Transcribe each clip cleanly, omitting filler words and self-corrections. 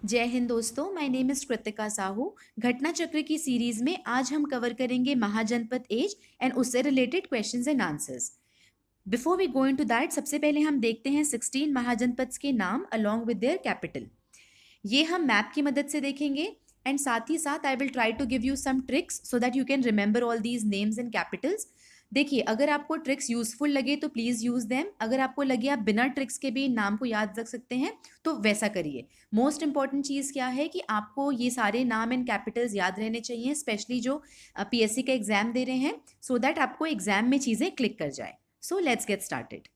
जय हिंद दोस्तों, my name is Kritika Sahu. Ghatna Chakra की सीरीज में आज हम कवर करेंगे महाजनपद एज एंड उससे related questions and answers. Before we go into that, सबसे पहले हम देखते हैं 16 महाजनपद्स के नाम अलोंग विद देयर कैपिटल। ये हम मैप की मदद से देखेंगे एंड साथ ही साथ I will try to give you some tricks so that you can remember all these names and capitals. देखिए, अगर आपको ट्रिक्स यूजफुल लगे तो प्लीज यूज देम। अगर आपको लगे आप बिना ट्रिक्स के भी इन नाम को याद रख सकते हैं तो वैसा करिए। मोस्ट इंपॉर्टेंट चीज़ क्या है कि आपको ये सारे नाम एंड कैपिटल्स याद रहने चाहिए, स्पेशली जो पीएससी का एग्जाम दे रहे हैं, सो दैट आपको एग्जाम में चीज़ें क्लिक कर जाए। So let's get started.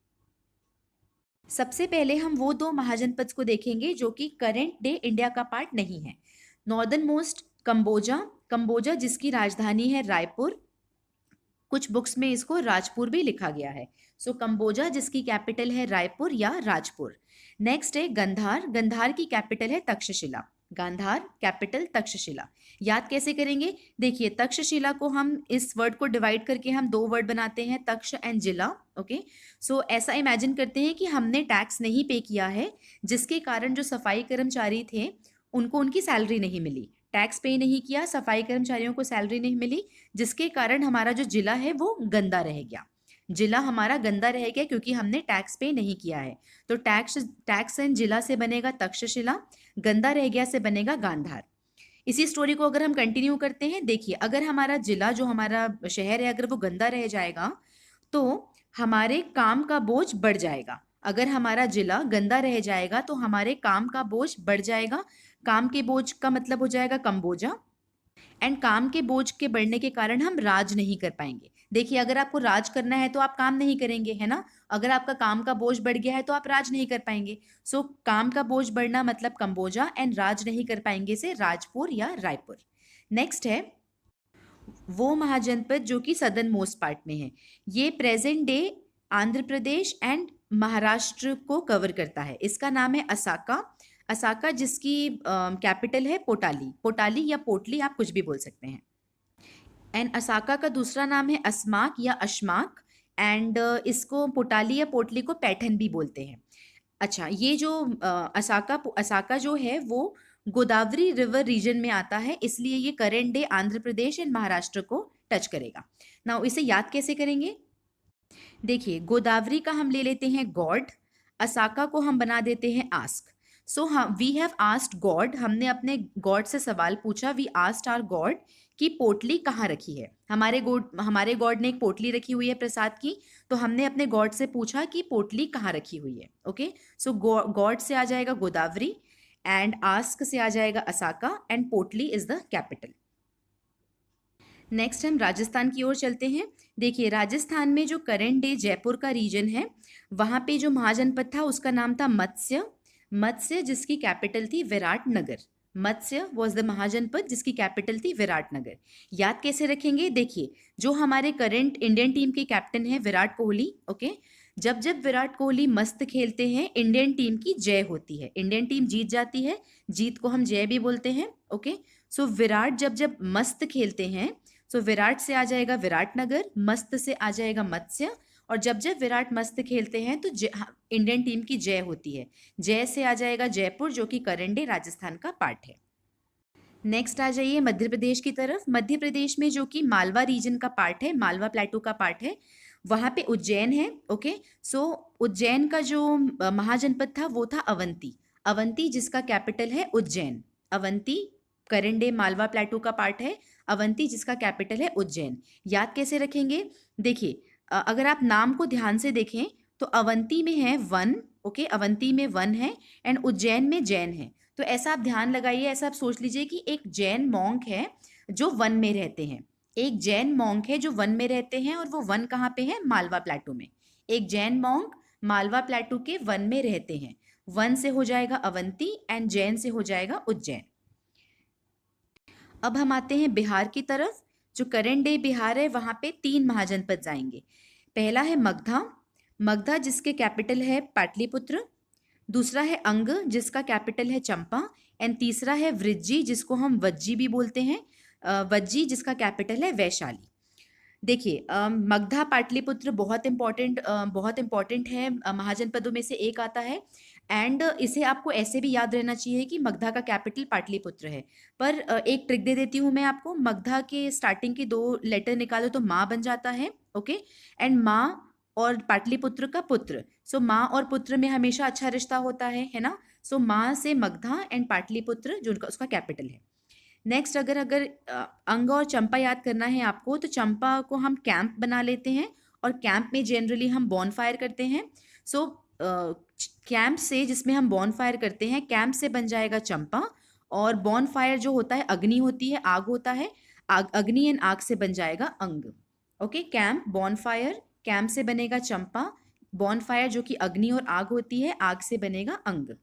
सबसे पहले हम वो दो महाजनपद को देखेंगे जो कि करेंट डे इंडिया का पार्ट नहीं है। नॉर्दर्न मोस्ट कंबोजा, कंबोजा जिसकी राजधानी है रायपुर, कुछ बुक्स में इसको राजपुर भी लिखा गया है। सो कंबोजा जिसकी कैपिटल है रायपुर या राजपुर। नेक्स्ट है गंधार, गंधार की कैपिटल है तक्षशिला, गांधार कैपिटल तक्षशिला। याद कैसे करेंगे? देखिए, तक्षशिला को हम इस वर्ड को डिवाइड करके हम दो वर्ड बनाते हैं, तक्ष एंड जिला। ओके, सो ऐसा इमेजिन करते हैं कि हमने टैक्स नहीं पे किया है, जिसके कारण जो सफाई कर्मचारी थे उनको उनकी सैलरी नहीं मिली। टैक्स पे नहीं किया, सफाई कर्मचारियों को सैलरी नहीं मिली, जिसके कारण हमारा जो जिला है वो गंदा रह गया। जिला हमारा गंदा रह गया क्योंकि हमने टैक्स पे नहीं किया है। तो टैक्स टैक्स एंड जिला से बनेगा तक्षशिला, गंदा रह गया से बनेगा गांधार। इसी स्टोरी को अगर हम कंटिन्यू करते हैं, देखिए, अगर हमारा जिला जो हमारा शहर है अगर वो गंदा रह जाएगा तो हमारे काम का बोझ बढ़ जाएगा। अगर हमारा जिला गंदा रह जाएगा तो हमारे काम का बोझ बढ़ जाएगा। काम के बोझ का मतलब हो जाएगा कम्बोजा, एंड काम के बोझ के बढ़ने के कारण हम राज नहीं कर पाएंगे। देखिए, अगर आपको राज करना है तो आप काम नहीं करेंगे, है ना? अगर आपका काम का बोझ बढ़ गया है तो आप राज नहीं कर पाएंगे। सो काम का बोझ बढ़ना मतलब कंबोजा, एंड राज नहीं कर पाएंगे से राजपुर या रायपुर। नेक्स्ट है वो महाजनपद जो कि सदर्न मोस्ट पार्ट में है। ये present day Andhra Pradesh and Maharashtra को कवर करता है। इसका नाम है असाका, असाका जिसकी कैपिटल है पोटाली, पोटाली या पोटली आप कुछ भी बोल सकते हैं। एंड असाका का दूसरा नाम है अस्माक या अशमाक, एंड इसको पोटाली या पोटली को पैठन भी बोलते हैं। अच्छा, ये जो असाका असाका जो है वो गोदावरी रिवर रीजन में आता है, इसलिए ये current day Andhra Pradesh and Maharashtra को टच करेगा। नाउ इसे याद कैसे करेंगे? देखिए, गोदावरी का हम ले लेते हैं गॉड, असाका को हम बना देते हैं आस्क। सो हम वी हैव आस्क्ड गॉड, हमने अपने गॉड से सवाल पूछा, वी आस्क्ड आवर गॉड कि पोटली कहाँ रखी है। हमारे गॉड ने एक पोटली रखी हुई है प्रसाद की, तो हमने अपने गॉड से पूछा कि पोटली कहाँ रखी हुई है। ओके, सो गॉड से आ जाएगा गोदावरी, एंड आस्क से आ जाएगा असाका, एंड पोटली इज द कैपिटल। नेक्स्ट हम राजस्थान की ओर चलते हैं। देखिए, राजस्थान में जो करंट डे जयपुर का रीजन है, वहाँ पे जो महाजनपद था उसका नाम था मत्स्य, मत्स्य जिसकी कैपिटल थी विराटनगर। मत्स्य वॉज द महाजनपद जिसकी कैपिटल थी विराटनगर। याद कैसे रखेंगे? देखिए, जो हमारे करंट इंडियन टीम के कैप्टन है विराट कोहली, ओके, जब जब विराट कोहली मस्त खेलते हैं इंडियन टीम की जय होती है, इंडियन टीम जीत जाती है, जीत को हम जय भी बोलते हैं। ओके, सो विराट जब जब मस्त खेलते हैं, सो विराट से आ जाएगा विराटनगर, मस्त से आ जाएगा मत्स्य, और जब जब विराट मस्त खेलते हैं तो इंडियन टीम की जय होती है, जय से आ जाएगा जयपुर जो कि करंट डे राजस्थान का पार्ट है। नेक्स्ट आ जाइए मध्य प्रदेश की तरफ। मध्य प्रदेश में जो कि मालवा रीजन का पार्ट है, मालवा प्लेटू का पार्ट है, वहां पे उज्जैन है। ओके, सो उज्जैन का जो महाजनपद था वो था अवंती, अवंती जिसका कैपिटल है उज्जैन। अवंती करंट डे मालवा प्लेटू का पार्ट है, अवंती जिसका कैपिटल है उज्जैन। याद कैसे रखेंगे? देखिए, अगर आप नाम को ध्यान से देखें तो अवंती में है वन, ओके, अवंती में वन है, एंड उज्जैन में जैन है। तो ऐसा आप ध्यान लगाइए, ऐसा आप सोच लीजिए कि एक जैन मॉन्क है जो वन में रहते हैं, एक जैन मॉन्क है जो वन में रहते हैं, और वो वन कहाँ पे है? मालवा प्लेटू में। एक जैन मॉन्क मालवा प्लेटू के वन में रहते हैं। वन से हो जाएगा अवंती एंड जैन से हो जाएगा उज्जैन। अब हम आते हैं बिहार की तरफ। जो करंट डे बिहार है वहां पे तीन महाजनपद आएंगे। पहला है मगधा, मगधा जिसके कैपिटल है पाटलिपुत्र। दूसरा है अंग जिसका कैपिटल है चंपा, एंड तीसरा है वृज्जी जिसको हम वज्जी भी बोलते हैं, वज्जी जिसका कैपिटल है वैशाली। देखिए, मगधा पाटलिपुत्र बहुत इंपॉर्टेंट है, महाजनपदों में से एक आता है। एंड इसे आपको ऐसे भी याद रहना चाहिए कि मगधा का कैपिटल पाटलिपुत्र है। पर एक ट्रिक दे देती हूँ मैं आपको, मगधा के स्टार्टिंग के 2 लेटर निकालो तो माँ बन जाता है, ओके। एंड माँ और पाटलिपुत्र का पुत्र, सो माँ और पुत्र में हमेशा अच्छा रिश्ता होता है ना। सो माँ से मगधा एंड पाटलिपुत्र जो उनका उसका कैपिटल है। नेक्स्ट अगर अगर अंग और चंपा याद करना है आपको, तो चंपा को हम कैंप बना लेते हैं और कैंप में जनरली हम बॉनफायर करते हैं। सो कैंप से, जिसमें हम बॉनफायर करते हैं, कैंप से बन जाएगा चंपा। और बॉनफायर जो होता है अग्नि होती है, आग होता है, आग, अग्नि एंड आग से बन जाएगा अंग। ओके, कैंप बॉनफायर, कैंप से बनेगा चंपा, बॉनफायर जो कि अग्नि और आग होती है, आग से बनेगा अंग।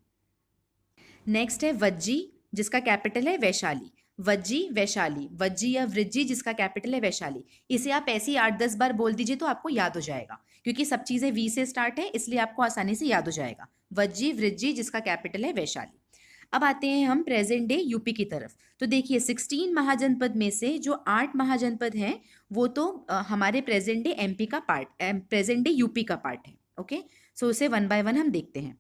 नेक्स्ट है वज्जी, जिसका कैपिटल है वैशाली। वज्जी वैशाली, वज्जी या वृज्जी जिसका कैपिटल है वैशाली। इसे आप ऐसे ही 8-10 बार बोल दीजिए तो आपको याद हो जाएगा, क्योंकि सब चीजें वी से स्टार्ट है, इसलिए आपको आसानी से याद हो जाएगा। वज्जी वृज्जी जिसका कैपिटल है वैशाली। अब आते हैं हम प्रेजेंट डे यूपी की तरफ। तो देखिए 16 महाजनपद में से जो 8 महाजनपद हैं वो तो हमारे प्रेजेंट डे एमपी का पार्ट, प्रेजेंट डे यूपी का पार्ट है, ओके। सो उसे वन बाय वन हम देखते हैं।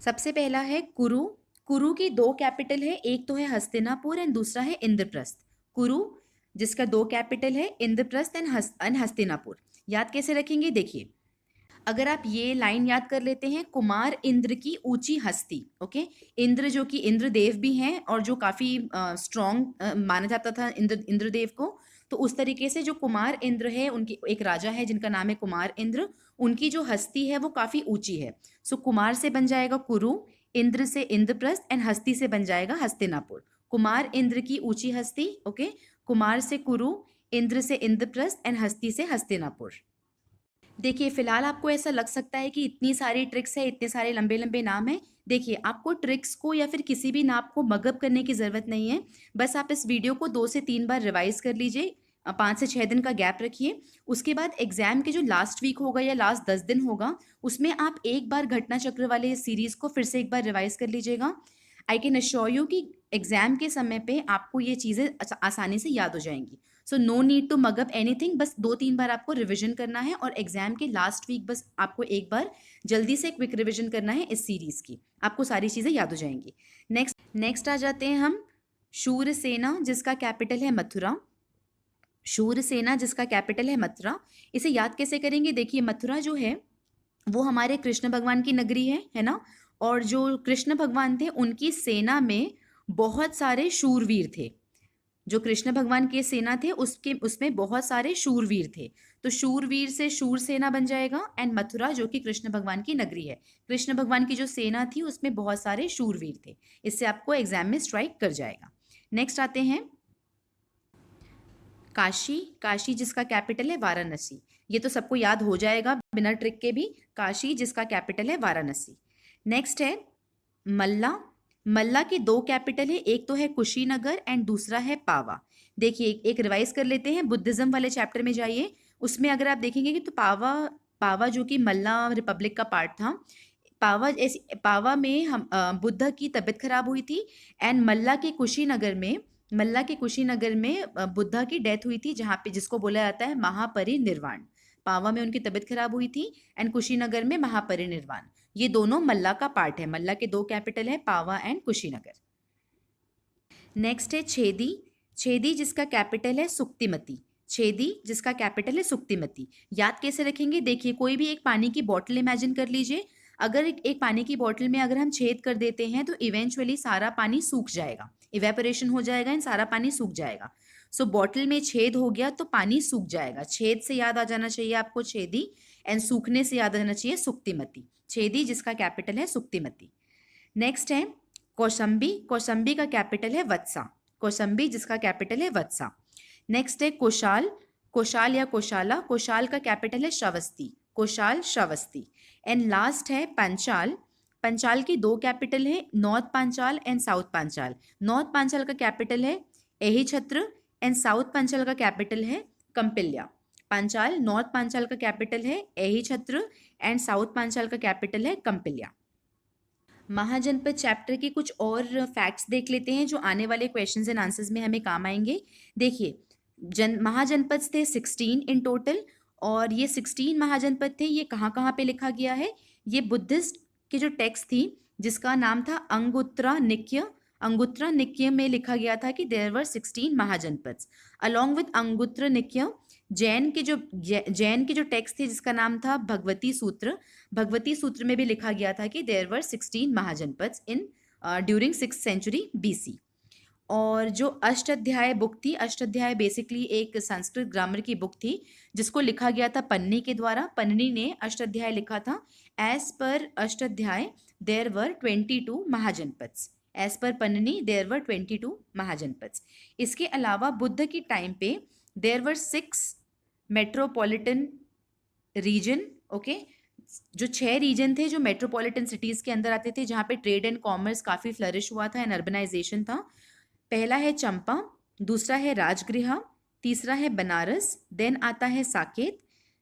सबसे पहला है कुरु। कुरु की 2 कैपिटल है, एक तो है हस्तिनापुर एंड दूसरा है इंद्रप्रस्थ। कुरु जिसका 2 कैपिटल है, इंद्रप्रस्थ एंड हस्तिनापुर। याद कैसे रखेंगे, देखिए अगर आप ये लाइन याद कर लेते हैं, कुमार इंद्र की ऊंची हस्ती, ओके। इंद्र जो कि इंद्रदेव भी हैं और जो काफी स्ट्रॉन्ग माना जाता था इंद्रदेव को, तो उस तरीके से जो कुमार इंद्र है, उनकी एक राजा है जिनका नाम है कुमार इंद्र, उनकी जो हस्ती है वो काफी ऊंची है। सो कुमार से बन जाएगा कुरु, इंद्र से इंद्रप्रस्थ एंड हस्ती से बन जाएगा हस्तिनापुर। कुमार इंद्र की ऊंची हस्ती, ओके। कुमार से कुरु, इंद्र से इंद्रप्रस्थ एंड हस्ती से हस्तिनापुर। देखिए फिलहाल आपको ऐसा लग सकता है कि इतनी सारी ट्रिक्स है, इतने सारे लंबे लंबे नाम है। देखिए आपको ट्रिक्स को या फिर किसी भी नाम को मगअप करने की ज़रूरत नहीं है। बस आप इस वीडियो को 2 से 3 बार रिवाइज कर लीजिए, 5 से 6 दिन का गैप रखिए। उसके बाद एग्जाम के जो लास्ट वीक होगा या लास्ट 10 दिन होगा, उसमें आप एक बार घटना चक्र वाले सीरीज को फिर से एक बार रिवाइज कर लीजिएगा। आई कैन अश्योर यू कि एग्जाम के समय पे आपको ये चीज़ें आसानी से याद हो जाएंगी। So no need to mug up anything, बस 2-3 बार आपको रिवीजन करना है और एग्जाम के लास्ट वीक बस आपको एक बार जल्दी से क्विक रिवीजन करना है इस सीरीज की, आपको सारी चीज़ें याद हो जाएंगी। नेक्स्ट आ जाते हैं हम शूरसेना जिसका कैपिटल है मथुरा। शूरसेना जिसका कैपिटल है मथुरा, इसे याद कैसे करेंगे, देखिए मथुरा जो है वो हमारे कृष्ण भगवान की नगरी है ना। और जो कृष्ण भगवान थे उनकी सेना में बहुत सारे शूरवीर थे। जो कृष्ण भगवान के सेना थे उसमें बहुत सारे शूरवीर थे, तो शूरवीर से शूरसेना बन जाएगा। एंड मथुरा जो कि कृष्ण भगवान की नगरी है, कृष्ण भगवान की जो सेना थी उसमें बहुत सारे शूरवीर थे। इससे आपको एग्जाम में स्ट्राइक कर जाएगा। नेक्स्ट आते हैं काशी। काशी जिसका कैपिटल है वाराणसी। ये तो सबको याद हो जाएगा बिना ट्रिक के भी, काशी जिसका कैपिटल है वाराणसी। नेक्स्ट है मल्ला। मल्ला के 2 कैपिटल है, एक तो है कुशीनगर एंड दूसरा है पावा। देखिए एक रिवाइज कर लेते हैं, बुद्धिज्म वाले चैप्टर में जाइए, उसमें अगर आप देखेंगे कि तो पावा, पावा जो कि मल्ला रिपब्लिक का पार्ट था, पावा में हम बुद्ध की तबीयत खराब हुई थी। एंड मल्ला के कुशीनगर में बुद्धा की डेथ हुई थी, जहाँ पे जिसको बोला जाता है महापरिनिर्वाण। पावा में उनकी तबीयत खराब हुई थी एंड कुशीनगर में महापरिनिर्वाण। ये दोनों मल्ला का पार्ट है। मल्ला के 2 कैपिटल है, पावा एंड कुशीनगर। नेक्स्ट है छेदी। छेदी जिसका कैपिटल है सुक्तिमती। छेदी जिसका कैपिटल है सुक्तिमती। याद कैसे रखेंगे, देखिए कोई भी एक पानी की बॉटल इमेजिन कर लीजिए, अगर एक पानी की बॉटल में अगर हम छेद कर देते हैं तो इवेंचुअली सारा पानी सूख जाएगा, इवेपोरेशन हो जाएगा एंड सारा पानी सूख जाएगा। सो बॉटल में छेद हो गया तो पानी सूख जाएगा। छेद से याद आ जाना चाहिए आपको छेदी, एंड सूखने से याद आना चाहिए सुक्तिमती। छेदी जिसका कैपिटल है सुक्तिमती। नेक्स्ट है कौशंबी। कौशंबी का कैपिटल है वत्सा। कौशंबी जिसका कैपिटल है वत्सा। नेक्स्ट है कोशाल। कोशाल या कोशाला, कोशाल का कैपिटल है श्रावस्ती। कोशाल श्रावस्ती। एंड लास्ट है पंचाल। पंचाल की 2 कैपिटल है, north Panchal and south Panchal. North Panchal का कैपिटल है एही छत्र एंड साउथ पांचाल का कैपिटल है कंपिल्या। पांचाल, नॉर्थ पांचाल का कैपिटल है एही छत्र एंड साउथ पांचाल का कैपिटल है कंपिल्या। महाजनपद चैप्टर के कुछ और फैक्ट्स देख लेते हैं जो आने वाले क्वेश्चंस एंड आंसर्स में हमें काम आएंगे। देखिए महाजनपद थे 16 इन टोटल, और ये 16 महाजनपद थे, ये कहाँ कहाँ पे लिखा गया है, ये बुद्धिस्ट की जो टेक्स्ट थी जिसका नाम था अंगुत्रा निक्य, अंगुत्रा निक्य में लिखा गया था कि there were 16 mahajanapadas. Along with Anguttara Nikaya Jain की जो टेक्स्ट थी जिसका नाम था भगवती सूत्र, भगवती सूत्र में भी लिखा गया था कि there were 16 Mahajanapadas in during 6th century BC। और जो अष्टाध्याय बुक थी, अष्टाध्याय बेसिकली एक संस्कृत ग्रामर की बुक थी जिसको लिखा गया था पन्नी के द्वारा। पन्नी ने अष्टाध्याय लिखा था। As per अष्टाध्याय there were 22 mahajanapadas, as per पन्नी देयर वर 22 महाजनपद्स। इसके अलावा बुद्ध की टाइम पे there were 6 metropolitan region, okay, जो 6 रीजन थे जो मेट्रोपॉलिटन सिटीज के अंदर आते थे, जहाँ पे ट्रेड एंड कॉमर्स काफी फ्लरिश हुआ था एंड अर्बनाइजेशन था। पहला है चंपा, दूसरा है राजगृह, तीसरा है बनारस, देन आता है साकेत,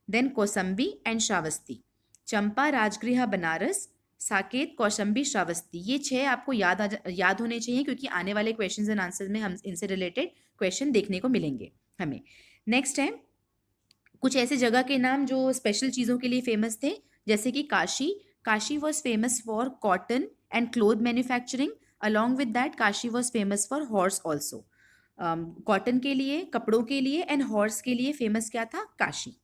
देन कौसंबी एंड श्रावस्ती। चंपा, राजगृह, बनारस, साकेत, कौशंबी, श्रावस्ती, ये 6 आपको याद होने चाहिए क्योंकि आने वाले क्वेश्चंस एंड आंसर्स में हम इनसे रिलेटेड क्वेश्चन देखने को मिलेंगे हमें। नेक्स्ट है कुछ ऐसे जगह के नाम जो स्पेशल चीज़ों के लिए फेमस थे, जैसे कि Kashi. Kashi was famous for cotton and cloth manufacturing. Along with that Kashi was famous for horse also. Cotton के लिए, कपड़ों के लिए एंड हॉर्स के लिए फेमस क्या था? काशी।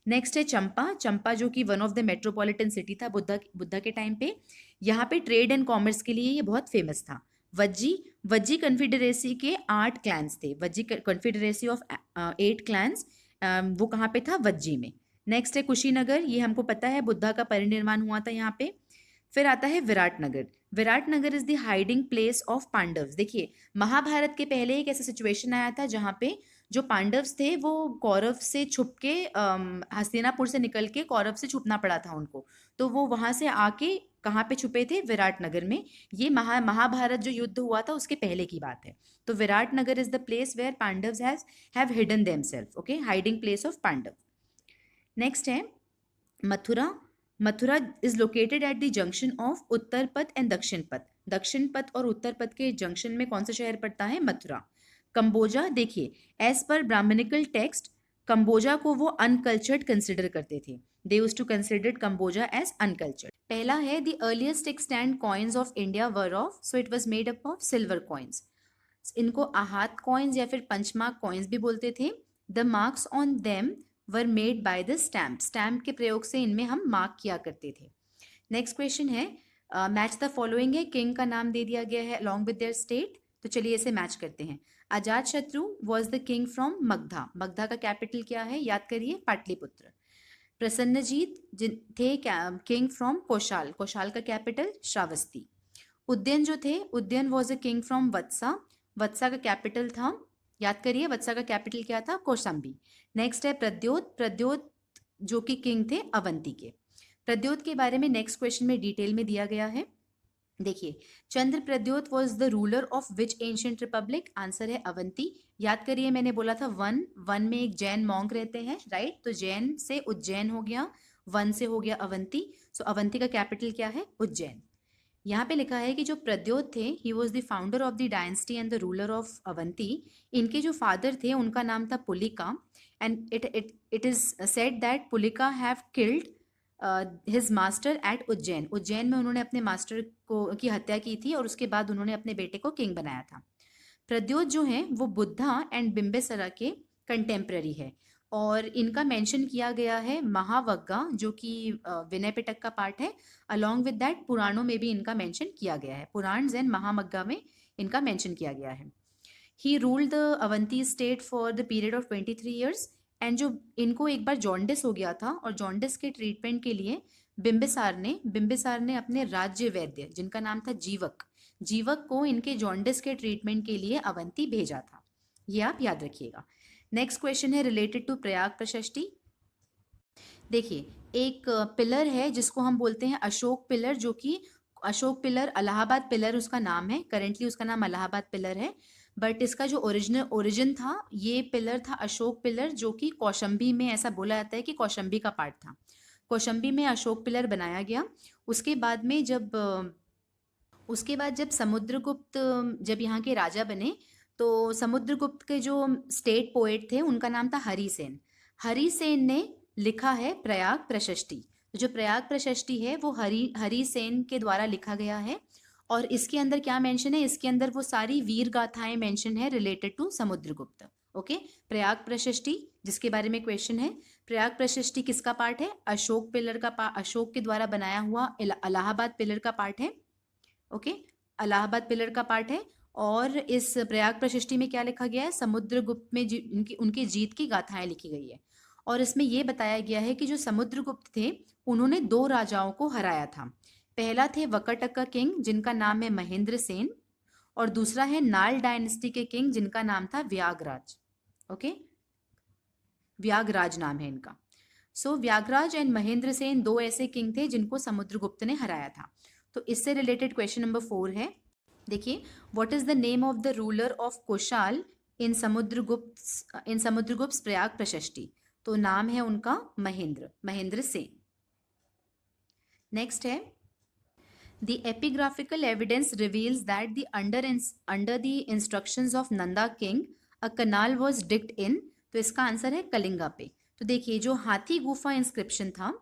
नेक्स्ट है चंपा। चंपा जो कि one of the metropolitan city था बुद्धा के टाइम पे। यहाँ पे ट्रेड एंड कॉमर्स के लिए ये बहुत फेमस था। वज्जी, वज्जी कन्फेडरेसी के 8 क्लैंस थे। वज्जी कन्फेडरेसी ऑफ 8 क्लैंस, वो कहाँ पे था? वज्जी में। नेक्स्ट है कुशीनगर, ये हमको पता है बुद्धा का परिनिर्वाण हुआ था यहाँ पे। फिर आता है Viratnagar. Viratnagar is the hiding place of Pandavas. देखिए, महाभारत के पहले एक ऐसा सिचुएशन आया था जहाँ पे जो पांडव्स थे वो कौरव से छुप के हस्तिनापुर से निकल के कौरव से छुपना पड़ा था उनको, तो वो वहां से आके कहाँ पे छुपे थे? विराटनगर में। ये महाभारत जो युद्ध हुआ था उसके पहले की बात है। तो Viratnagar is the place where Pandavas have hidden themselves, okay, hiding place of Pandav. Next है Mathura. Mathura is located at the junction of Uttar Path and दक्षिण पथ। दक्षिण पथ और उत्तर पथ के जंक्शन में कौन सा शहर पड़ता है? मथुरा। कंबोजा, देखिए, as per Brahminical text Kamboja को वो अनकल्चर्ड कंसिडर करते थे। They used to consider Kamboja as uncultured. पहला है the earliest extant coins of India were of, so it was made up of silver coins. इनको आहात कॉइन्स या फिर पंचमार्क कॉइन्स भी बोलते थे। The marks on them were made by the stamp. Stamp के प्रयोग से इनमें हम मार्क किया करते थे। नेक्स्ट क्वेश्चन है मैच द फॉलोइंग है, किंग का नाम दे दिया गया है अलॉन्ग विद देयर स्टेट, तो चलिए इसे मैच करते हैं। अजात शत्रु was the king from Magadha. Magadha का कैपिटल क्या है? याद करिए, पाटलिपुत्र। प्रसन्नजीत थे किंग फ्रॉम कौशाल। कौशाल का कैपिटल श्रावस्ती। उद्यन जो थे, Udayan was a king from Vatsa. Vatsa का कैपिटल था, याद करिए, वत्सा का कैपिटल क्या था? कौशाम्बी। नेक्स्ट है प्रद्योत। प्रद्योत जो कि किंग थे अवंती के। प्रद्योत के बारे में नेक्स्ट क्वेश्चन में डिटेल में दिया गया है। देखिए, Chandra Pradyot was the ruler of which ancient republic? Answer है अवंती। याद करिए, मैंने बोला था वन में एक जैन मॉन्क रहते हैं, राइट? तो जैन से उज्जैन हो गया, वन से हो गया अवंती। सो अवंती का कैपिटल क्या है? उज्जैन। यहाँ पे लिखा है कि जो प्रद्योत थे, he was the founder of the dynasty and the ruler of Avanti. इनके जो फादर थे उनका नाम था Pulika, and it is said that Pulika have killed his master at Ujjain. Ujjain में उन्होंने अपने मास्टर को की हत्या की थी और उसके बाद उन्होंने अपने बेटे को किंग बनाया था। प्रद्योत जो हैं वो बुद्धा एंड बिम्बिसारा के कंटेम्प्रेरी है और इनका मेंशन किया गया है महावग्गा जो कि विनय पिटक का पार्ट है। अलॉन्ग विद दैट पुराणों में भी इनका मेंशन किया गया है, पुराण एंड महामग्गा में इनका मेंशन किया गया है। He ruled the Avanti state for the period of 23 years. And जो इनको एक बार जॉन्डिस हो गया था और जॉन्डिस के ट्रीटमेंट के लिए बिम्बिसार ने अपने राज्य वैद्य जिनका नाम था जीवक को इनके जॉन्डिस के ट्रीटमेंट के लिए अवंती भेजा था। ये आप याद रखिएगा। नेक्स्ट क्वेश्चन है रिलेटेड टू प्रयाग प्रशस्ति। देखिए, एक पिलर है जिसको हम बोलते हैं अशोक पिलर, जो कि अशोक पिलर इलाहाबाद पिलर उसका नाम है, करेंटली उसका नाम इलाहाबाद पिलर है, बट इसका जो ओरिजिन था, ये पिलर था अशोक पिलर, जो कि कौशंबी में, ऐसा बोला जाता है कि कौशंबी का पार्ट था। कौशंबी में अशोक पिलर बनाया गया। उसके बाद जब समुद्रगुप्त जब यहाँ के राजा बने, तो समुद्रगुप्त के जो स्टेट पोएट थे उनका नाम था हरिसेन। हरिसेन ने लिखा है प्रयाग प्रशस्ति। तो जो प्रयाग प्रशस्ति है वो हरि सेन के द्वारा लिखा गया है और इसके अंदर क्या मेंशन है, इसके अंदर वो सारी वीर गाथाएं मेंशन है related to Samudragupta. Okay, Prayag Prashasti जिसके बारे में क्वेश्चन है, प्रयाग प्रशस्ति किसका पार्ट है, अशोक पिलर का अशोक के द्वारा बनाया हुआ इलाहाबाद पिलर का पार्ट है। ओके, इलाहाबाद पिलर का पार्ट है और इस प्रयाग प्रशस्ति में क्या लिखा गया है, समुद्रगुप्त में उनकी जीत की गाथाएं लिखी गई है और इसमें यह बताया गया है कि जो समुद्रगुप्त थे उन्होंने 2 राजाओं को हराया था। पहला थे वकटक किंग जिनका नाम है महेंद्र सेन और दूसरा है नाल डायनेस्टी के किंग जिनका नाम था व्यागराज। ओके, व्यागराज नाम है इनका। सो व्यागराज एंड महेंद्र सेन 2 ऐसे किंग थे जिनको समुद्रगुप्त ने हराया था। तो इससे रिलेटेड क्वेश्चन नंबर 4 है, देखिए, what is the name of the ruler of Kosala in Samudragupta Prayag Prashasti. तो नाम है उनका महेंद्र सेन। नेक्स्ट है, the epigraphical evidence reveals that under the instructions of Nanda king a canal was digged in। तो इसका आंसर है कलिंगा पे। तो देखिए, जो हाथी गुफा इंस्क्रिप्शन था,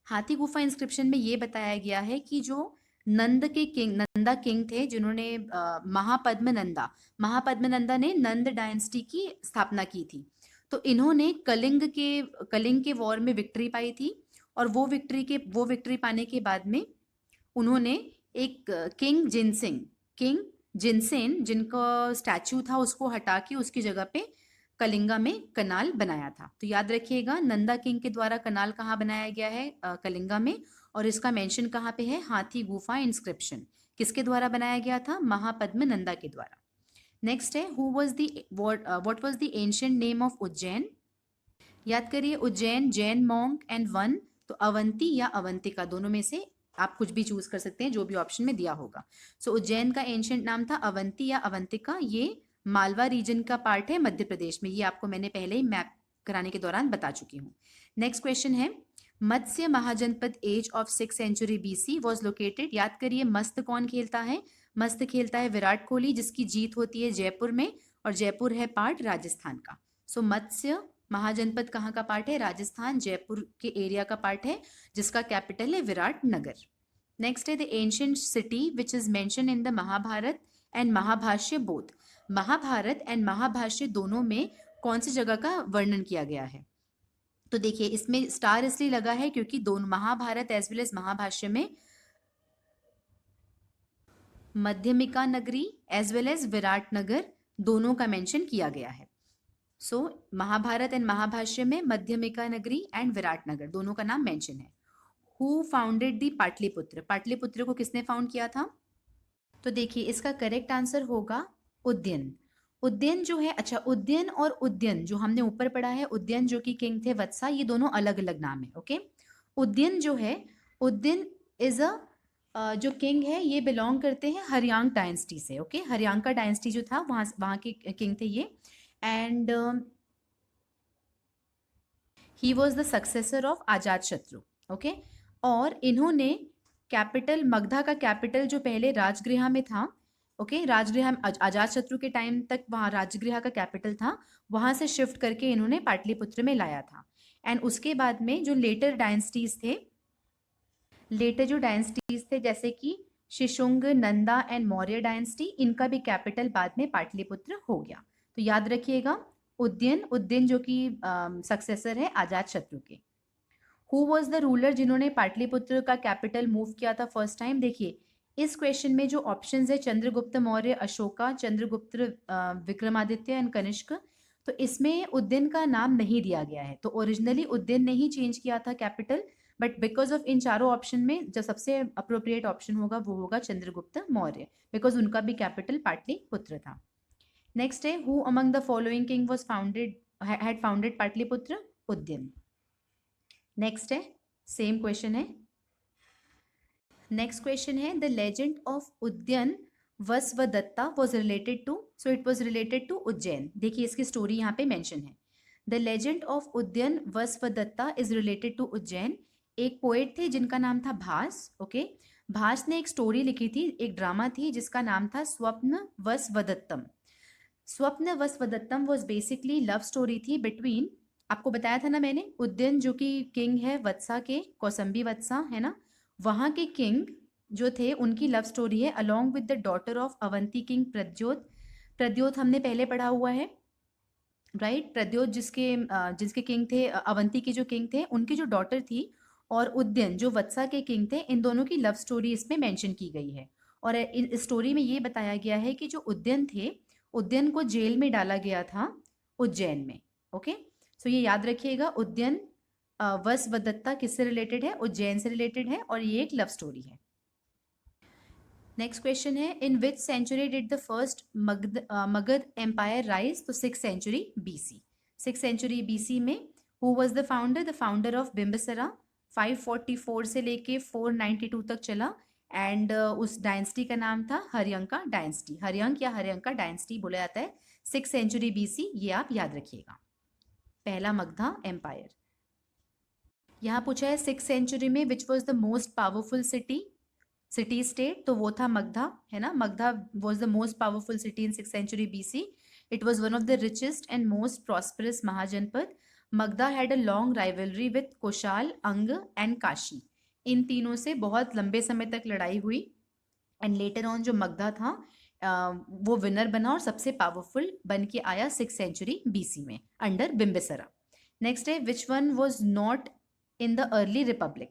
हाथी गुफा इंस्क्रिप्शन में ये बताया गया है कि जो नंदा किंग थे जिन्होंने महापद्मनंदा ने नंद डायनेस्टी की स्थापना की थी। तो इन्होंने कलिंग के वॉर में विक्ट्री पाई थी और वो विक्ट्री पाने के बाद में उन्होंने एक किंग जिनसेन जिनका स्टैचू था उसको हटा के उसकी जगह पे कलिंगा में कनाल बनाया था। तो याद रखिएगा, नंदा किंग के द्वारा कनाल कहाँ बनाया गया है, कलिंगा में, और इसका मेंशन कहाँ पे है, हाथी गुफा इंस्क्रिप्शन। किसके द्वारा बनाया गया था, महापद्म नंदा के द्वारा। नेक्स्ट है, what was the ancient name of Ujjain. याद करिए, Ujjain, Jain monk and one, तो अवंती या अवंतिका दोनों में से आप कुछ भी चूज कर सकते हैं जो भी ऑप्शन में दिया होगा। सो उज्जैन का एंशिएंट नाम था अवंती या अवंतिका। ये मालवा रीजन का पार्ट है मध्य प्रदेश में। ये आपको मैंने पहले ही मैप कराने के दौरान बता चुकी हूँ। नेक्स्ट क्वेश्चन है, Matsya mahajanapada as of 6th century BC was located. याद करिए, मस्त कौन खेलता है, मस्त खेलता है विराट कोहली, जिसकी जीत होती है जयपुर में और जयपुर है पार्ट राजस्थान का। सो मत्स्य महाजनपद कहाँ का पार्ट है, राजस्थान, जयपुर के एरिया का पार्ट है जिसका कैपिटल है विराटनगर। नेक्स्ट है, the ancient city which is mention in the Mahabharata and Mahabhashya both. Mahabharata and Mahabhashya दोनों में कौन सी जगह का वर्णन किया गया है। तो देखिए, इसमें स्टार इसलिए लगा है क्योंकि दोनों Mahabharata as well as Mahabhashya में मध्यमिका नगरी एज वेल एज विराटनगर दोनों का मेंशन किया गया है। सो महाभारत एंड महाभाष्य में मध्यमिका नगरी एंड विराटनगर दोनों का नाम मेंशन है। हु फाउंडेड दी पाटलिपुत्र, पाटलिपुत्र को किसने फाउंड किया था। तो देखिए, इसका करेक्ट आंसर होगा उद्यन। उद्यन जो है, अच्छा, उद्यन और उद्यन जो हमने ऊपर पढ़ा है, उद्यन जो कि किंग थे वत्सा, ये दोनों अलग अलग नाम है। ओके, उद्यन जो है, उद्यन इज अ जो किंग है ये बिलोंग करते हैं हरियांक डायनेस्टी से। ओके, हरियांक का डायनेस्टी जो था वहाँ के किंग थे ये, and he was the successor of Ajatashatru. Okay, और इन्होंने कैपिटल मगधा का कैपिटल जो पहले राजगृह में था, ओके, राजगृह अजात शत्रु के टाइम तक वहाँ राजगृह का कैपिटल था, वहाँ से शिफ्ट करके इन्होंने पाटलिपुत्र में लाया था। एंड उसके बाद में जो लेटर जो डायनेस्टीज थे जैसे कि शिशुंग, नंदा एंड मौर्य डायनेस्टी, इनका भी कैपिटल बाद में पाटलिपुत्र हो गया। तो याद रखिएगा, उद्यन जो कि सक्सेसर है अजात शत्रु के। हु वॉज द रूलर जिन्होंने पाटलिपुत्र का कैपिटल मूव किया था फर्स्ट टाइम। देखिए, इस क्वेश्चन में जो ऑप्शंस है, चंद्रगुप्त मौर्य, अशोका, चंद्रगुप्त विक्रमादित्य एंड कनिष्क, तो इसमें उद्यन का नाम नहीं दिया गया है। तो ओरिजिनली उद्यन ने ही चेंज किया था कैपिटल, बट बिकॉज ऑफ इन चारों ऑप्शन में जो सबसे अप्रोप्रिएट ऑप्शन होगा वो होगा चंद्रगुप्त मौर्य, बिकॉज उनका भी कैपिटल पाटलिपुत्र था। नेक्स्ट है, who among the following king was had founded Pataliputra, Udayan. Next है, सेम क्वेश्चन है। नेक्स्ट क्वेश्चन है, the legend of Udayan Vasavadatta was related to, so it was related to Ujjain. देखिए, इसकी स्टोरी यहाँ पे मेंशन है। The legend of Udayan Vasavadatta is related to Ujjain. एक poet थे जिनका नाम था भास। ओके, भास ने एक स्टोरी लिखी थी, एक ड्रामा थी जिसका नाम था स्वप्न वसवदत्तम। स्वप्न वसवदत्तम वॉज बेसिकली लव स्टोरी थी बिटवीन आपको बताया था ना मैंने, उद्यन जो कि किंग है वत्सा के, कौसंबी वत्सा है ना, वहाँ के किंग जो थे उनकी लव स्टोरी है along with the daughter of Avanti king Pradyot. Pradyot हमने पहले पढ़ा हुआ है, राइट। प्रद्योत जिसके किंग थे, अवंती के जो किंग थे उनकी जो डॉटर थी, और उद्यन जो वत्सा के किंग थे, इन दोनों की लव स्टोरी इसमें मेंशन की गई है। और इस स्टोरी में ये बताया गया है कि जो उद्यन थे, उद्यन को जेल में डाला गया था उज्जैन में। ओके, सो ये याद रखिएगा, उद्यन वसवदत्ता किससे रिलेटेड है, उज्जैन से रिलेटेड है, और ये एक लव स्टोरी है। नेक्स्ट क्वेश्चन है, in which century did the first Magadha empire rise, तो 6th century BC। 6th century BC में who was the founder, the founder of Bimbisara. 544 से लेके 492 तक चला, एंड उस डायनेस्टी का नाम था हर्यंका डायनेस्टी। हर्यंक या हर्यंका डायनेस्टी बोला जाता है। 6th century BC, ये आप याद रखिएगा, पहला मगधा एम्पायर। यहाँ पूछा है 6th century में which was the most powerful city state, तो वो था मगधा, है ना। Magadha was the most powerful city in 6th century BC। It was one of the richest and most prosperous mahajanapada. Magadha had a long rivalry with Kosala, Anga and Kashi. इन तीनों से बहुत लंबे समय तक लड़ाई हुई, एंड लेटर ऑन जो मगधा था वो विनर बना और सबसे पावरफुल बन के आया 6th century BC में अंडर बिम्बिसरा। नेक्स्ट है, which one was not in the early Republic.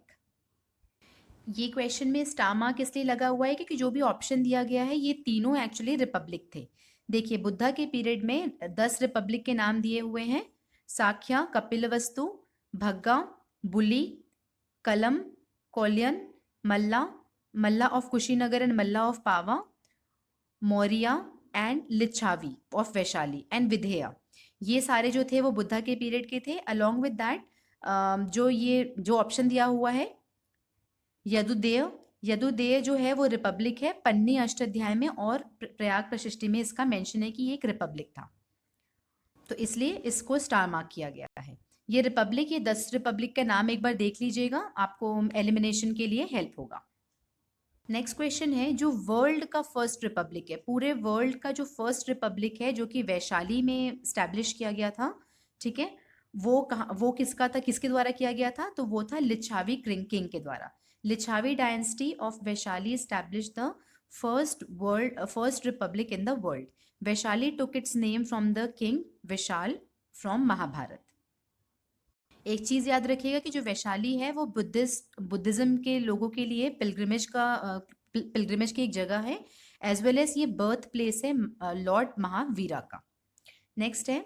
ये क्वेश्चन में स्टार मार्क इसलिए लगा हुआ है क्योंकि जो भी ऑप्शन दिया गया है ये तीनों एक्चुअली रिपब्लिक थे। देखिए, बुद्धा के पीरियड में 10 रिपब्लिक के नाम दिए हुए हैं, साख्या, Kapilvastu, Bhagga, Buli, Kalama, Koliyan, Malla, Malla of Kushinagar and Malla of Pava, Maurya and Lichchhavi of Vaishali, and Videha. ये सारे जो थे वो बुद्धा के पीरियड के थे। अलोंग विद दैट जो ऑप्शन दिया हुआ है यदुदेव, यदुदेव जो है वो रिपब्लिक है, पन्नी अष्टाध्याय में और प्रयाग प्रशिष्टि में इसका मेंशन है कि ये एक रिपब्लिक था, तो इसलिए इसको स्टार मार्क किया गया है। ये रिपब्लिक, ये 10 रिपब्लिक का नाम एक बार देख लीजिएगा, आपको एलिमिनेशन के लिए हेल्प होगा। नेक्स्ट क्वेश्चन है, जो वर्ल्ड का फर्स्ट रिपब्लिक है, पूरे वर्ल्ड का जो फर्स्ट रिपब्लिक है जो कि वैशाली में स्टैब्लिश किया गया था, ठीक है, वो किसका था, किसके द्वारा किया गया था, तो वो था लिच्छावी किंग के द्वारा। Lichchhavi dynasty of Vaishali established the first republic in the world. Vaishali took its name from the king Vishal from Mahabharata. एक चीज याद रखिएगा कि जो वैशाली है वो बुद्धिज्म के लोगों के लिए पिलग्रिमेज की एक जगह है, एज वेल एज ये बर्थ प्लेस है लॉर्ड महावीरा का। नेक्स्ट है,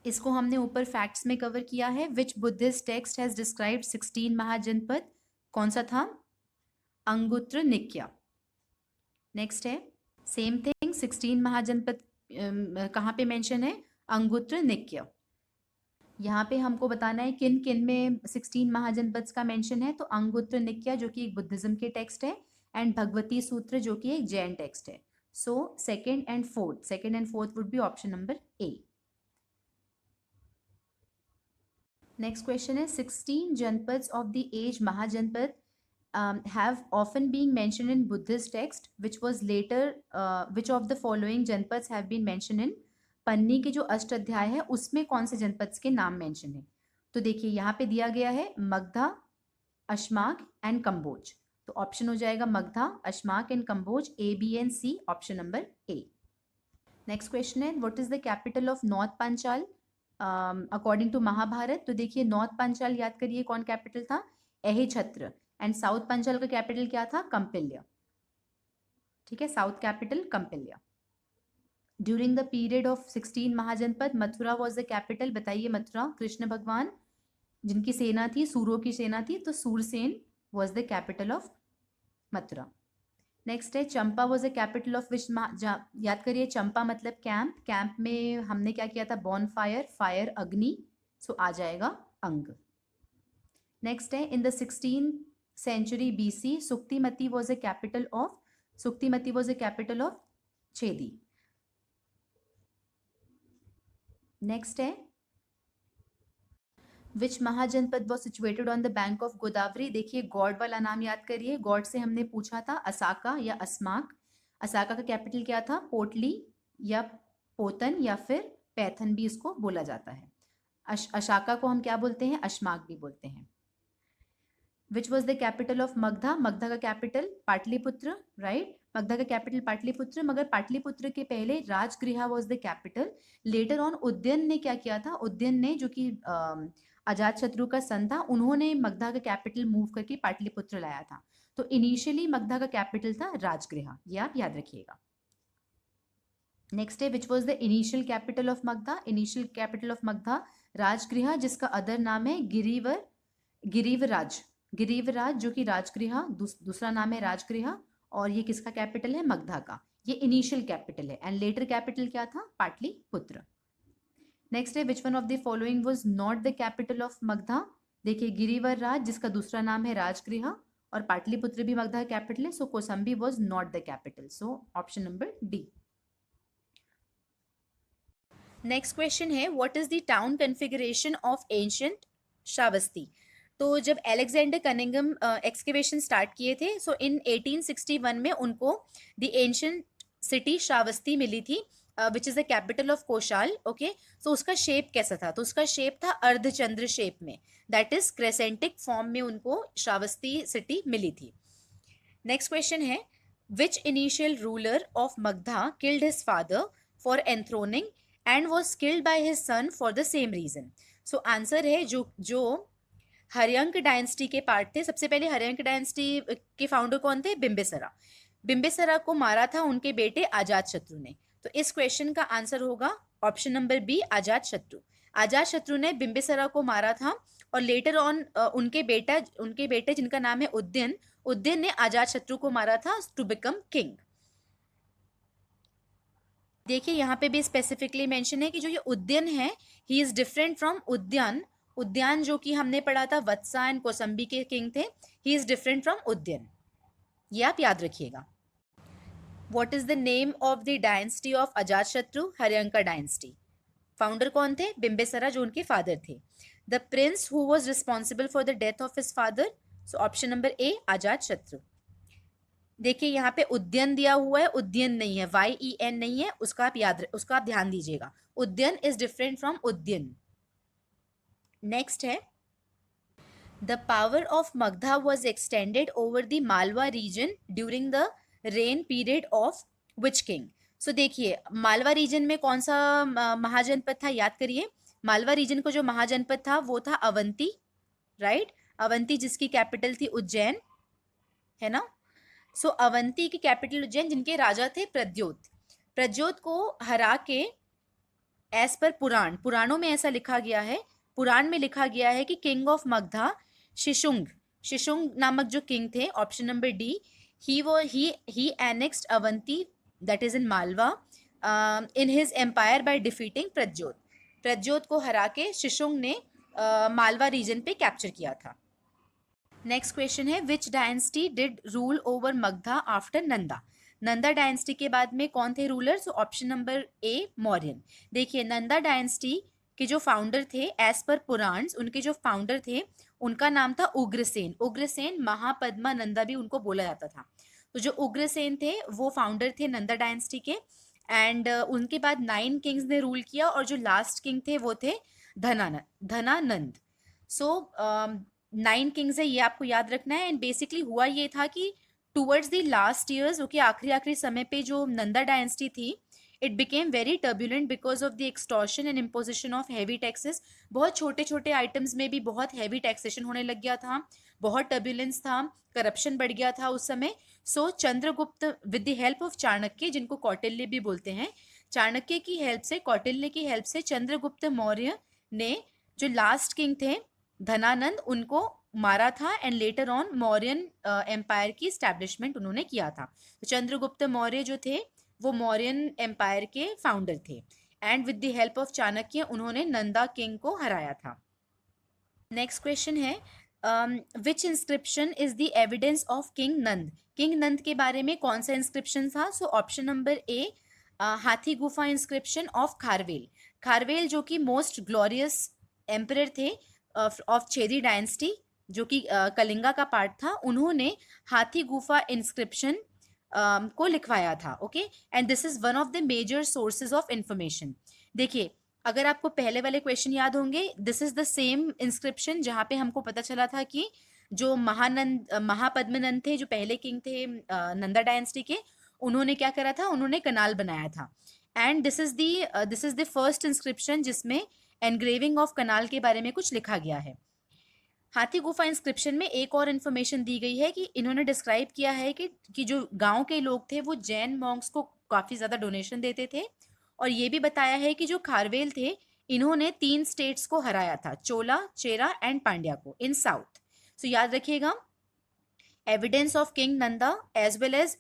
इसको हमने ऊपर फैक्ट्स में कवर किया है। विच बुद्धिस्ट टेक्स्ट हैज डिस्क्राइब्ड 16 महाजनपद, कौन सा था, अंगुत्र निक्या। नेक्स्ट है, सेम थिंग, 16 महाजनपद कहाँ पे मेंशन है, अंगुत्र निक्या। यहाँ पे हमको बताना है किन किन में 16 महाजनपद का मेंशन है, तो अंगुत्र निक्या जो कि एक बुद्धिज्म के टेक्स्ट है, एंड भगवती सूत्र जो कि एक जैन टेक्स्ट है। So second and fourth would be option number A. Next question है, 16 janapadas of the age mahajanapada have often been mentioned in Buddhist text, which of the following janapads have been mentioned in पन्नी के जो अष्टाध्याय है उसमें कौन से जनपद के नाम मेंशन है। तो देखिए यहाँ पे दिया गया है मगधा, अश्माक एंड कंबोज, तो ऑप्शन हो जाएगा Magadha, Ashmaka and Kamboja, A B and C, option number A. Next question है, what is the capital of north Panchala according to Mahabharata. तो देखिए, नॉर्थ पांचाल याद करिए कौन कैपिटल था, एही छत्र, एंड साउथ पांचाल का कैपिटल क्या था, कंपिल्या। ठीक है, south capital Kampilya. During the period of 16 mahajanapada Mathura was the capital. बताइए, मथुरा कृष्ण भगवान जिनकी सेना थी, सूरों की सेना थी, तो Surasena was the capital of Mathura. Next है, Champa was the capital of which, याद करिए चंपा मतलब कैंप, कैंप में हमने क्या किया था, बॉन फायर, फायर अग्नि, सो आ जाएगा अंग। नेक्स्ट है, in the 16th century BC Suktimati was a capital of Chedi. Next है, which mahajanapada was situated on the bank of Godavari. देखिए, गॉड वाला नाम याद करिए, गॉड से हमने पूछा था असाका या अस्माक। असाका का कैपिटल क्या था, पोटली या पोतन या फिर पैथन भी इसको बोला जाता है। अशाका को हम क्या बोलते हैं, अश्माक भी बोलते हैं। विच was the capital of Magadha, Magadha का कैपिटल पाटलिपुत्र, राइट। मगधा का कैपिटल पाटलिपुत्र, मगर पाटलिपुत्र के पहले Rajgriha was the capital. Later on Udayan ने क्या किया था, उद्यन ने जो कि अजात शत्रु का सन था, उन्होंने मगधा का कैपिटल मूव करके पाटलिपुत्र लाया था। तो इनिशियली मगधा का कैपिटल था राजगृह, ये आप याद रखिएगा। नेक्स्ट है which was the initial capital of Magadha, initial capital of Magadha Rajgriha, जिसका अदर नाम है गिरिवराज, गिरिवराज जो कि राजगृह दूसरा नाम है राजगृह, और ये किसका कैपिटल है, मगधा का। ये इनिशियल कैपिटल है, एंड लेटर कैपिटल क्या था, पाटलिपुत्र। नेक्स्ट है which one of the following was not the capital of Magadha. देखिए गिरिवराज जिसका दूसरा नाम है राजगृह, और पाटलिपुत्र भी मगधा कैपिटल है, so Kaushambi was not the capital, so option number D. Next question है what is the town configuration of ancient Shravasti. तो जब अलेक्जेंडर कनिंघम एक्सकेवेशन स्टार्ट किए थे, सो इन 1861 में उनको द एंशिएंट सिटी श्रावस्ती मिली थी, which is the capital of Kosala. Okay, so उसका शेप कैसा था, तो उसका शेप था अर्धचंद्र शेप में, दैट इज क्रेसेंटिक फॉर्म में उनको श्रावस्ती सिटी मिली थी। नेक्स्ट क्वेश्चन है which initial ruler of Magadha killed his father for enthroning and was killed by his son for the same reason. So answer है जो हर्यंक डायनेस्टी के पार्ट थे। सबसे पहले हर्यंक डायनेस्टी के फाउंडर कौन थे, बिम्बिसरा। बिम्बिसरा को मारा था उनके बेटे अजात शत्रु ने। तो इस क्वेश्चन का आंसर होगा ऑप्शन नंबर बी, अजात शत्रु। अजात शत्रु ने बिम्बिसरा को मारा था, और लेटर ऑन उनके बेटे जिनका नाम है उद्यन ने अजात शत्रु को मारा था टू बिकम किंग। देखिए यहाँ पे भी स्पेसिफिकली मेंशन है कि जो ये उद्यन है, ही इज डिफरेंट फ्रॉम उद्यान जो कि हमने पढ़ा था वत्सा एंड कौसंबी के किंग थे, he is different from Udayan, ये आप याद रखिएगा। What is the name of the dynasty of Ajatashatru, हर्यंका dynasty. Founder कौन थे, बिम्बिसरा जो उनके फादर थे। The prince who was responsible for the death of his father, so option number A, Ajatashatru. देखिए यहाँ पे उद्यन दिया हुआ है, उद्यन नहीं है, YEN नहीं है, उसका आप ध्यान दीजिएगा। Udayan is different from Udayan. Next है the power of Magadha was extended over the Malwa region during the reign period of which king. So देखिए मालवा रीजन में कौन सा महाजनपद था, याद करिए। मालवा रीजन को जो महाजनपद था वो था अवंती, राइट। अवंती जिसकी कैपिटल थी उज्जैन, है ना। सो अवंती की कैपिटल उज्जैन, जिनके राजा थे प्रद्योत को हरा के, एज पर पुराणों में ऐसा लिखा गया है, पुराण में लिखा गया है कि किंग ऑफ मगधा शिशुंग नामक जो किंग थे, option number D, he annexed Avanti that is in Malwa in his empire by defeating Pradyota को हरा के शिशुंग ने मालवा रीजन पे कैप्चर किया था। नेक्स्ट क्वेश्चन है विच dynasty did rule over Magadha after Nanda dynasty के बाद में कौन थे रूलर्स, ऑप्शन नंबर ए, मौर्यन। देखिए नंदा डायनेस्टी के जो फाउंडर थे, एज पर पुराण्स उनके जो फाउंडर थे उनका नाम था उग्रसेन महापद्मा नंदा भी उनको बोला जाता था। तो जो उग्रसेन थे वो फाउंडर थे नंदा डायनेस्टी के, एंड उनके बाद 9 किंग्स ने रूल किया, और जो लास्ट किंग थे वो थे धनानंद। सो 9 किंग्स है, ये आपको याद रखना है। एंड बेसिकली हुआ ये था कि towards the last years, okay, आखिरी समय पे जो नंदा डायनेस्टी थी, it became very turbulent because of the extortion and imposition of heavy taxes. बहुत छोटे छोटे आइटम्स में भी बहुत हैवी टैक्सेशन होने लग गया था, बहुत टर्बुलेंस था, करप्शन बढ़ गया था उस समय। So Chandragupta with the help of Chanakya, जिनको कौटिल्य भी बोलते हैं, चाणक्य की हेल्प से, कौटिल्य की हेल्प से चंद्रगुप्त मौर्य ने जो लास्ट किंग थे धनानंद, उनको मारा था, and later on Mauryan empire की स्टैब्लिशमेंट उन्होंने किया था। तो चंद्रगुप्त मौर्य जो थे वो मौर्यन एम्पायर के फाउंडर थे, and with the help of Chanakya उन्होंने नंदा किंग को हराया था। नेक्स्ट क्वेश्चन है which inscription is the evidence of king Nanda के बारे में कौन सा इंस्क्रिप्शन था। सो ऑप्शन नंबर ए, हाथी गुफा इंस्क्रिप्शन ऑफ खारवेल जो कि मोस्ट ग्लोरियस एम्परर थे ऑफ चेदी डायनेस्टी, जो कि कलिंगा का पार्ट था, उन्होंने हाथी गुफा इंस्क्रिप्शन को लिखवाया था। Okay, and this is one of the major sources of information. देखिए अगर आपको पहले वाले क्वेश्चन याद होंगे, this is the same inscription जहाँ पे हमको पता चला था कि जो महापद्मनंद थे, जो पहले किंग थे नंदा डायनेस्टी के, उन्होंने क्या करा था, उन्होंने कनाल बनाया था। And this is the first inscription जिसमें एनग्रेविंग ऑफ कनाल के बारे में कुछ लिखा गया है। हाथी गुफा इंस्क्रिप्शन में एक और इन्फॉर्मेशन दी गई है कि इन्होंने डिस्क्राइब किया है कि जो गांव के लोग थे वो जैन मॉन्क्स को काफी ज्यादा डोनेशन देते थे, और ये भी बताया है कि जो खारवेल थे इन्होंने 3 स्टेट्स को हराया था, चोला, चेरा एंड पांड्या को इन साउथ। सो याद रखिएगा, evidence of king Nanda as well as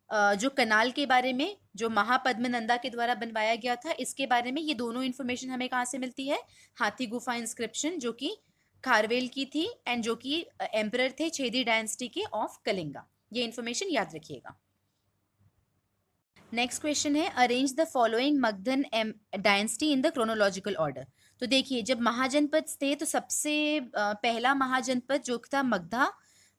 जो कनाल के बारे में जो महापद्मनंदा के द्वारा बनवाया गया था, इसके बारे में ये दोनों इन्फॉर्मेशन हमें कहाँ से मिलती है, हाथी गुफा इंस्क्रिप्शन जो कि खारवेल की थी एंड जो कि एम्परर थे छेदी डायनेस्टी के ऑफ कलिंगा। ये इन्फॉर्मेशन याद रखिएगा। नेक्स्ट क्वेश्चन है, arrange the following Magadhan dynasty in the chronological order. तो देखिए, जब महाजनपद थे तो सबसे पहला महाजनपद जो था मगधा।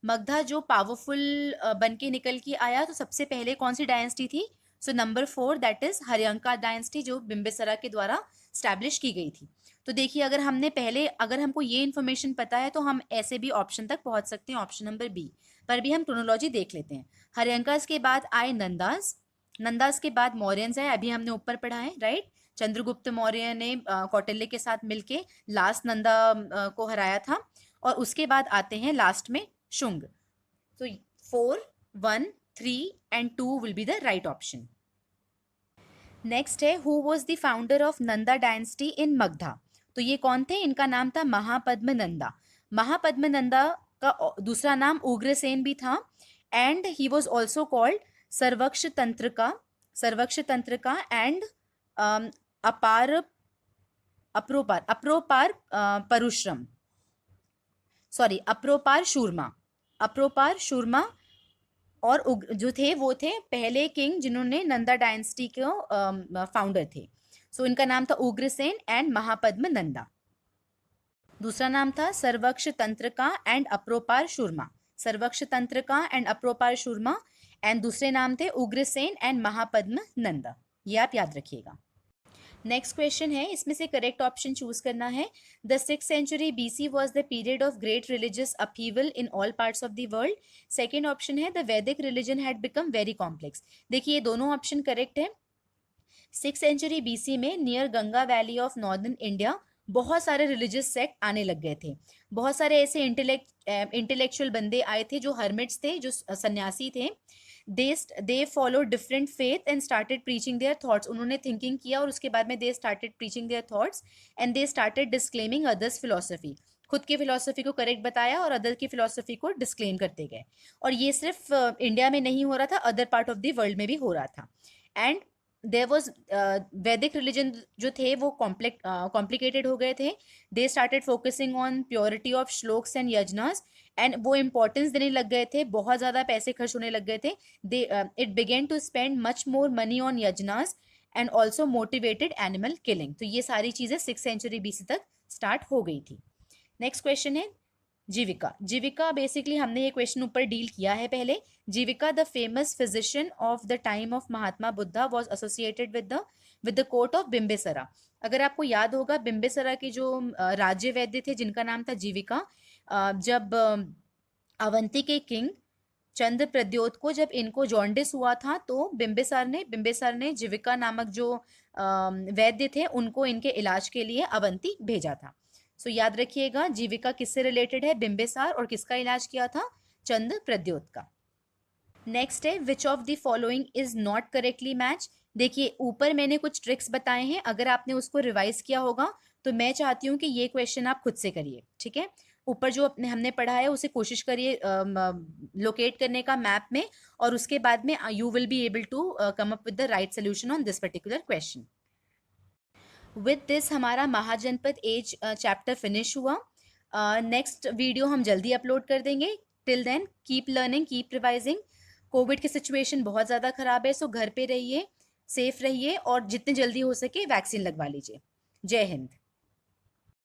मगधा जो पावरफुल बन के निकल के आया, तो सबसे पहले कौन सी डायनेस्टी थी? So number 4 that is Haryanka dynasty, जो बिम्बिसारा के द्वारा स्टैब्लिश की गई थी। तो देखिए, अगर हमको ये इन्फॉर्मेशन पता है तो हम ऐसे भी ऑप्शन तक पहुंच सकते हैं, ऑप्शन नंबर बी पर भी हम क्रोनोलॉजी देख लेते हैं। हर्यंकास के बाद आए नंदास, नंदास के बाद मौर्यंस है, अभी हमने ऊपर पढ़ा है, राइट। चंद्रगुप्त मौर्य ने कौटिल्य के साथ मिलके लास्ट नंदा को हराया था, और उसके बाद आते हैं लास्ट में शुंग। तो 4, 1, 3 and 2 will be the right option. Next है, who was the founder of Nanda dynasty in Magadha. तो ये कौन थे? इनका नाम था महापद्मनंदा। महापद्मनंदा का दूसरा नाम उग्रसेन भी था, and he was also called सर्वक्ष तंत्र का एंड अप्रोपार परुश्रम, सॉरी अप्रोपार शूरमा, और जो थे वो थे पहले किंग जिन्होंने नंदा डायनेस्टी के फाउंडर थे। सो इनका नाम था उग्रसेन एंड महापद्मनंदा। दूसरा नाम था सर्वक्ष तंत्र का एंड अप्रोपार शूरमा, एंड दूसरे नाम थे उग्रसेन एंड महापद्मनंदा। ये आप याद रखिएगा। नेक्स्ट क्वेश्चन है, इसमें से करेक्ट ऑप्शन चूज करना है। The 6th century BC was the period of great religious upheaval in all parts of the world. Second option है, द वैदिक religion had become very complex. देखिए, ये दोनों ऑप्शन करेक्ट है। 6th century BC में near Ganga valley of northern India बहुत सारे religious sect आने लग गए थे। बहुत सारे ऐसे इंटेलेक्चुअल बंदे आए थे जो हर्मिट्स थे, जो सन्यासी थे। They follow different faith and started preaching their thoughts. उन्होंने थिंकिंग किया और उसके बाद में they started preaching their thoughts and they started disclaiming others philosophy. खुद की फिलोसफी को करेक्ट बताया और अदर की फिलोसफी को डिस्क्लेम करते गए। और ये सिर्फ इंडिया में नहीं हो रहा था, other part of the world में भी हो रहा था। And there was Vedic religion जो थे वो कॉम्प्लिकेटेड हो गए थे। They started focusing on purity of shlokas and yajnas, and वो इंपॉर्टेंस देने लग गए थे, बहुत ज़्यादा पैसे खर्च होने लग गए थे। They it began to spend much more money on yajnas and also motivated animal killing. तो ये सारी चीज़ें 6th century BC तक स्टार्ट हो गई थी। नेक्स्ट क्वेश्चन है जीविका बेसिकली हमने ये क्वेश्चन ऊपर डील किया है पहले। Jivaka the famous physician of the time of Mahatma Buddha was associated with the court of Bimbisara. अगर आपको याद होगा, बिम्बिसरा के जो राज्य वैद्य थे जिनका नाम था जीविका, जब अवंती के किंग चंद्र प्रद्योत को जब इनको जॉन्डिस हुआ था, तो बिम्बिसार ने जीविका नामक जो वैद्य थे उनको इनके इलाज के लिए अवंती भेजा था। सो याद रखिएगा, जीविका किससे रिलेटेड है? बिम्बिसार। और किसका इलाज किया था? चंद्र प्रद्योत का। नेक्स्ट है, which of the following is not correctly match. देखिए, ऊपर मैंने कुछ ट्रिक्स बताए हैं, अगर आपने उसको रिवाइज किया होगा तो मैं चाहती हूँ कि ये क्वेश्चन आप खुद से करिए, ठीक है। ऊपर जो हमने पढ़ा है उसे कोशिश करिए लोकेट करने का मैप में, और उसके बाद में you will be able to come up with the right solution on this particular question. With this हमारा महाजनपद एज चैप्टर फिनिश हुआ। नेक्स्ट वीडियो हम जल्दी अपलोड कर देंगे। Till then keep learning, keep revising. Covid की सिचुएशन बहुत ज़्यादा ख़राब है, सो घर पे रहिए, सेफ रहिए और जितने जल्दी हो सके वैक्सीन लगवा लीजिए। जय हिंद।